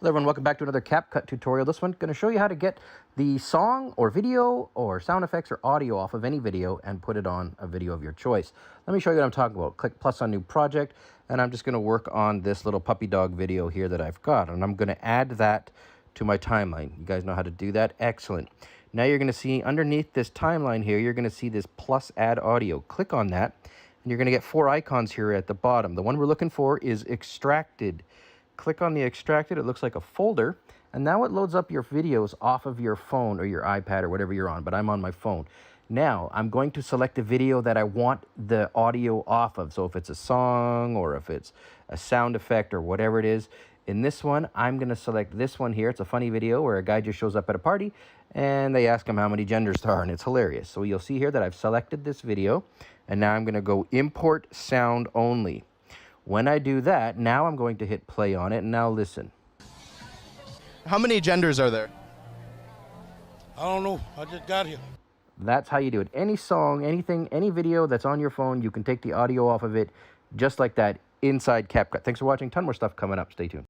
Hello everyone, welcome back to another CapCut tutorial. This one going to show you how to get the song or video or sound effects or audio off of any video and put it on a video of your choice. Let me show you what I'm talking about. Click plus on new project, and I'm just going to work on this little puppy dog video here that I've got, and I'm going to add that to my timeline. You guys know how to do that? Excellent. Now you're going to see underneath this timeline here, you're going to see this plus add audio. Click on that, and you're going to get 4 icons here at the bottom. The one we're looking for is extracted. Click on the extracted, it looks like a folder, and now it loads up your videos off of your phone or your iPad or whatever you're on, but I'm on my phone. Now, I'm going to select a video that I want the audio off of. So if it's a song or if it's a sound effect or whatever it is, in this one, I'm going to select this one here. It's a funny video where a guy just shows up at a party and they ask him how many genders there are, and it's hilarious. So you'll see here that I've selected this video, and now I'm going to go import sound only. When I do that, now I'm going to hit play on it, and now listen. How many genders are there? I don't know. I just got here. That's how you do it. Any song, anything, any video that's on your phone, you can take the audio off of it just like that inside CapCut. Thanks for watching. Ton more stuff coming up. Stay tuned.